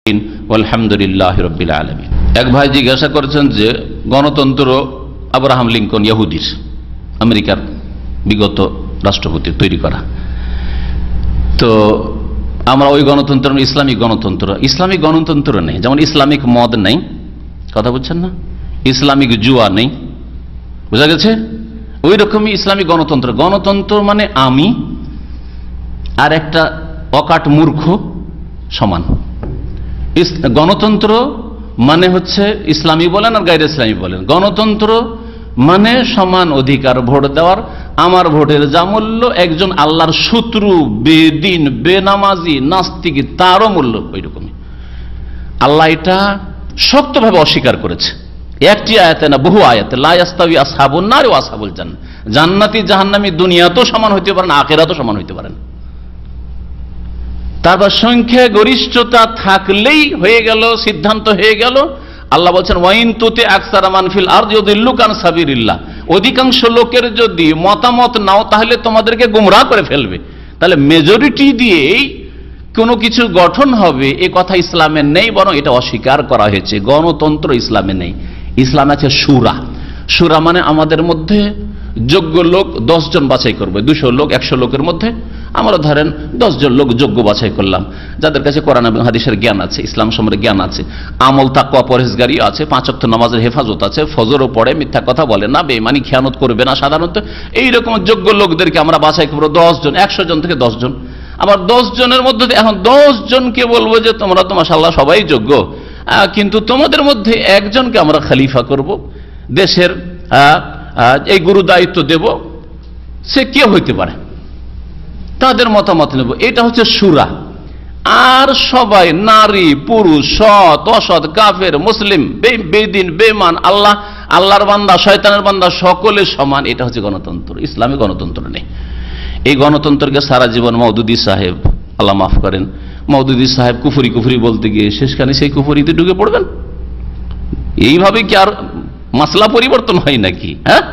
আলহামদুলিল্লাহ রাব্বিল আলামিন। এক ভাই জিজ্ঞাসা করেছেন যে গণতন্ত্র আব্রাহাম লিঙ্কন ইহুদির আমেরিকার বিগত রাষ্ট্রপতি তৈরি করা, তো আমরা ওই গণতন্ত্র ইসলামিক গণতন্ত্র নেই, যেমন ইসলামিক মদ নেই, কথা বলছেন না, ইসলামিক জুয়া নেই, বোঝা গেছে? ওই রকমই ইসলামিক গণতন্ত্র মানে আমি আর একটা অকাট মূর্খ সমান। গণতন্ত্র মানে হচ্ছে ইসলামী বলেন আর গায়রে ইসলামী বলেন, গণতন্ত্র মানে সমান অধিকার ভোট দেওয়ার। আমার ভোটের যা মূল্য, একজন আল্লাহর শত্রু, বেদিন, বেনামাজি, নাস্তিক, তারও মূল্য ওই রকমই। আল্লাহ এটা শক্তভাবে অস্বীকার করেছে, একটি আয়াতে না, বহু আয়াতে। লা ইয়াস্তাবি আসহাবুন নার ওয়া আসহাবুল জান্নাহ, জান্নাতি জাহান্নামী দুনিয়াতেও সমান হইতে পারে না, আখিরাতেও সমান হইতে পারে না। তারপর সংখ্যা গরিষ্ঠতা থাকলেই হয়ে গেল, সিদ্ধান্ত হয়ে গেল। আল্লাহ বলছেন ওয়াইন তুতি আকসারা মান ফিল আরদি ইউদিল্লুকা আন সাবিলিল্লাহ, অধিকাংশ লোকের যদি মতামত নাও তাহলে তোমাদেরকে গোমরাহ করে ফেলবে। তাহলে মেজরিটি দিয়েই কোনো কিছু গঠন হবে, এ কথা ইসলামে নেই, বরং এটা অস্বীকার করা হয়েছে। গণতন্ত্র ইসলামে নেই, ইসলামে আছে শুরা। শুরা মানে আমাদের মধ্যে যোগ্য লোক 10 জন বাছাই করবে, 200 লোক 100 লোকের মধ্যে আমরা ধরেন 10 জন লোক যোগ্য বাছাই করলাম, যাদের কাছে কোরআন এবং হাদিসের জ্ঞান আছে, ইসলাম সম্পর্কে জ্ঞান আছে, আমল তাকওয়া পরহেজগারি আছে, 5 ওয়াক্ত নামাজের হেফাজত আছে, ফজরও পড়ে, মিথ্যা কথা বলে না, বেঈমানি খেয়ানত করবে না সাধারণত, এইরকম যোগ্য লোকদেরকে আমরা বাছাই করবো 10 জন, 100 জন থেকে 10 জন। আবার 10 জনের মধ্যে এখন 10 জনকে বলবো যে তোমরা তো মাশাআল্লাহ সবাই যোগ্য, কিন্তু তোমাদের মধ্যে একজনকে আমরা খলিফা করব, দেশের এই গুরু দায়িত্ব দেব, সে কে হইতে পারে, তাদের মতামত নেব। এটা হচ্ছে শুরা। আর সবাই, নারী পুরুষ, সৎ অসৎ, কাফের মুসলিম, বেদিন বেমান, আল্লাহর বান্দা শয়তানের বান্দা, সকলে সমান। এটা হচ্ছে গণতন্ত্র। ইসলামী গণতন্ত্র নেই। এই গণতন্ত্রকে সারা জীবন মওদুদি সাহেব, আল্লাহ মাফ করেন, মওদুদি সাহেব কুফরি বলতে গিয়ে শেষখানে সেই কুফরিতে ঢুকে পড়বেন। এইভাবে কি আর মাসলা পরিবর্তন হয় নাকি? হ্যাঁ,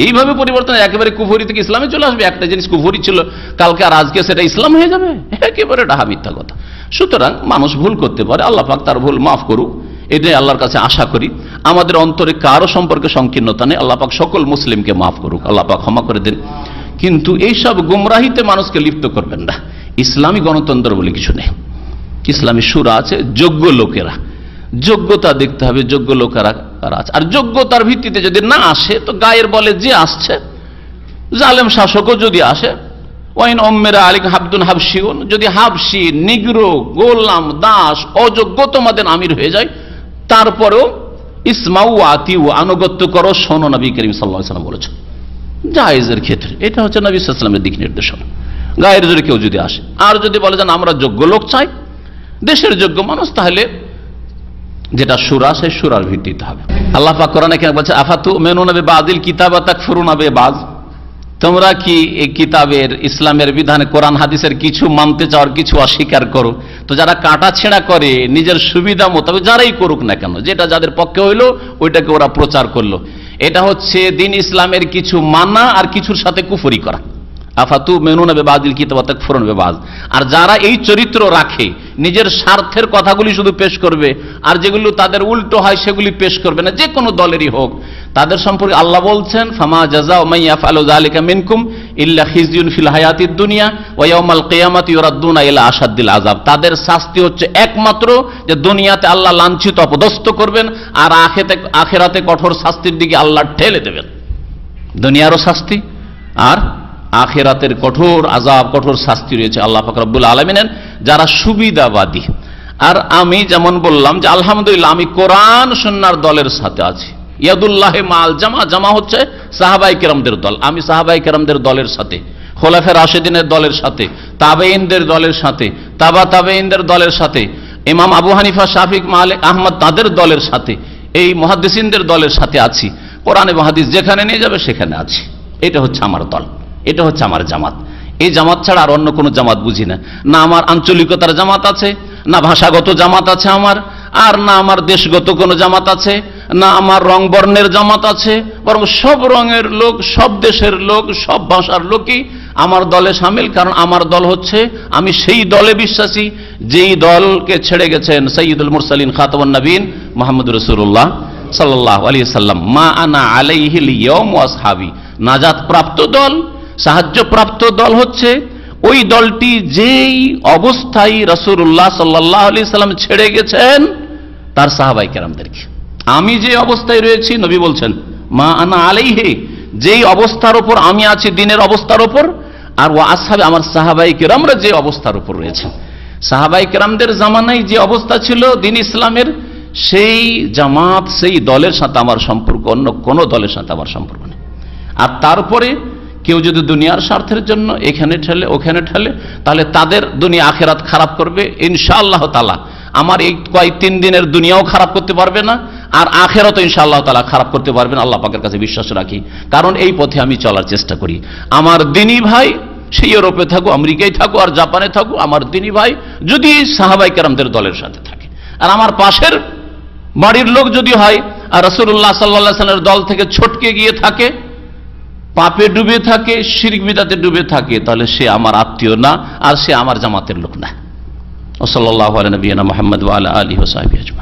এইভাবে পরিবর্তন, একেবারে কুফরি থেকে ইসলামে চলে আসবে। একটা জিনিস কুফরি ছিল কালকে আর আজকে সেটা ইসলাম হয়ে যাবে, একেবারে ডাহা মিথ্যা কথা। সুতরাং মানুষ ভুল করতে পারে, আল্লাহ পাক তার ভুল মাফ করুক, এটাই আল্লাহর কাছে আশা করি। আমাদের অন্তরে কারো সম্পর্কে সংকীর্ণতা নেই, আল্লাহ পাক সকল মুসলিমকে মাফ করুক, আল্লাহ পাক ক্ষমা করে দেন। কিন্তু এইসব গুমরাহিতে মানুষকে লিপ্ত করবেন না। ইসলামী গণতন্ত্র বলে কিছু নেই। ইসলামী শুরা আছে, যোগ্য লোকেরা, যোগ্যতা দেখতে হবে, যোগ্য লোকেরা কারা আছে। আর যোগ্যতার ভিত্তিতে যদি না আসে, তো গায়ের বলে যে আসছে, জালেম শাসকও যদি আসে, ওয়াইন ওম্মেরা আলিক হাবদুন হাবশিউন, যদি হাবশি, নিগ্রো, গোলাম, দাস, অযোগ্য তোমাদের আমির হয়ে যায়, তারপরেও ইসমাউ আতিউ, আনুগত্য করো, শোনো, নবী করিম সাল্লাল্লাহু আলাইহি ওয়াসাল্লাম বলেছেন জায়েজের ক্ষেত্রে। এটা হচ্ছে নবী সাল্লাল্লাহু আলাইহি ওয়াসাল্লামের দিক নির্দেশন। গায়ের জোরে কেউ যদি আসে, আর যদি বলে যে আমরা যোগ্য লোক চাই, দেশের যোগ্য মানুষ, তাহলে যেটা শুরা, সেই শুরার ভিত্তিতে হবে। আল্লাহ পাক কোরআনে কেন বলছে আফাতুমিনুনা বিবাদিল কিতাব ওয়া তাকফুরুনা বিবাদ, তোমরা কি এই কিতাবের, ইসলামের বিধানে, কোরআন হাদিসের কিছু মানতে চাও আর কিছু অস্বীকার করো? তো যারা কাটা ছেঁড়া করে নিজের সুবিধা মোতাবেক, যারাই করুক না কেন, যেটা যাদের পক্ষে হইলো ওইটাকে ওরা প্রচার করলো। এটা হচ্ছে দিন ইসলামের কিছু মানা আর কিছুর সাথে কুফরি করা। আফাতুমিনুনা বিবাদিল কিতাব ওয়া তাকফুরুনা বিবাদ। আর যারা এই চরিত্র রাখে, নিজের স্বার্থের কথাগুলি শুধু পেশ করবে, আর যেগুলো তাদের উল্টো হয় সেগুলি পেশ করবে না, যে কোনো দলেরই হোক, তাদের সম্পর্কে আল্লাহ বলছেন ফামা জাযাউ মান ইয়াফআলু যালিকা মিনকুম ইল্লা খিজয়ুন ফিল হায়াতিদ দুনিয়া ওয়া ইয়াউমাল কিয়ামাতি ইউরাদ্দুনা ইলা আশাদ্দিল আযাব। তাদের শাস্তি হচ্ছে একমাত্র যে দুনিয়াতে আল্লাহ লাঞ্ছিত অপদস্থ করবেন, আর আখিরাতে কঠোর শাস্তির দিকে আল্লাহ ঠেলে দেবেন। দুনিয়ারও শাস্তি আর আখিরাতের কঠোর আযাব, কঠোর শাস্তি রয়েছে আল্লাহ পাক রব্বুল আলামিনের যারা সুবিধাবাদী। আর আমি যেমন বললাম যে আলহামদুলিল্লাহ আমি কোরআন সুন্নাহর দলের সাথে আছি। ইয়াদুল্লাহি মাল জামা, জামা হচ্ছে সাহাবায়ে কেরামদের দল। আমি সাহাবায়ে কেরামদের দলের সাথে, খোলাফায়ে রাশিদিনের দলের সাথে, তাবেঈনদের দলের সাথে, তাবেঈনদের দলের সাথে, ইমাম আবু হানিফা, শাফিঈ, মালিক, আহমদ, তাদের দলের সাথে, এই মুহাদ্দিসিনদের দলের সাথে আছি। কোরআন এবং হাদিস যেখানে নিয়ে যাবে সেখানে আছি। এটা হচ্ছে আমার দল, এটা হচ্ছে আমার জামাত। এই জামাত ছাড়া আর অন্য কোনো জামাত বুঝি না। না আমার আঞ্চলিকতার জামাত আছে, না ভাষাগত জামাত আছে আমার, আর না আমার দেশগত কোনো জামাত আছে, না আমার রং বর্ণের জামাত আছে, বরং সব রঙের লোক, সব দেশের লোক, সব ভাষার লোকই আমার দলে সামিল, কারণ আমার দল হচ্ছে, আমি সেই দলে বিশ্বাসী যেই দলকে ছেড়ে গেছেন সাইয়্যিদুল মুরসালিন খাতামুন নবীন মুহাম্মদুর রাসূলুল্লাহ সাল্লাল্লাহু আলাইহি সাল্লাম। মা আনা আলাইহিল ইয়াওম ওয়া আসহাবি, নাজাত প্রাপ্ত দল, সাহায্য প্রাপ্ত দল হচ্ছে ওই দলটি যেই অবস্থায় রাসূলুল্লাহ সাল্লাল্লাহু আলাইহি সাল্লাম ছেড়ে গেছেন তার সাহাবায়ে কেরামদেরকে। আমি যে অবস্থায় রয়েছি, নবী বলছেন মা আনা আলাইহি, যেই অবস্থার উপর আমি আছি দিনের অবস্থার উপর, আর ওয়া আসহাবি, আমার সাহাবায়ে কেরামরা যে অবস্থার উপর রয়েছে। সাহাবায়ে কেরামদের জামানায় যে অবস্থা ছিল দিন ইসলামের, সেই জামাত সেই দলের সাথে আমার সম্পর্ক, অন্য কোন দলের সাথে আমার সম্পর্ক নেই। আর তারপরে কেউ যদি দুনিয়ার স্বার্থের জন্য এখানে ঠেলে ওখানে ঠেলে, তাহলে তাদের দুনিয়া আখেরাত খারাপ করবে ইনশাআল্লাহ তাআলা। আমার এই কয়েক 3 দিনের দুনিয়াও খারাপ করতে পারবে না, আর আখেরাতও ইনশাআল্লাহ তাআলা খারাপ করতে পারবে না। আল্লাহ পাকের কাছে বিশ্বাস রাখি, কারণ এই পথে আমি চলার চেষ্টা করি। আমার দিনী ভাই সে ইউরোপে থাকো, আমেরিকায় থাকো, আর জাপানে থাকো, আমার দিনী ভাই যদি সাহাবায়ে কেরামদের দলের সাথে থাকে, আর আমার পাশের বাড়ির লোক যদি হয় আর রাসূলুল্লাহ সাল্লাল্লাহু আলাইহি ওয়াসাল্লামের দল থেকে ছটকে গিয়ে থাকে, পাপে ডুবে থাকে, শিরক বিদআতে ডুবে থাকে, তাহলে সে আমার আত্মীয় না, আর সে আমার জামাতের লোক না। ওয়া সাল্লাল্লাহু আলা নবিয়িনা মুহাম্মদ ওয়া আলা আলিহি ওয়া সাহবিহি আজমাইন।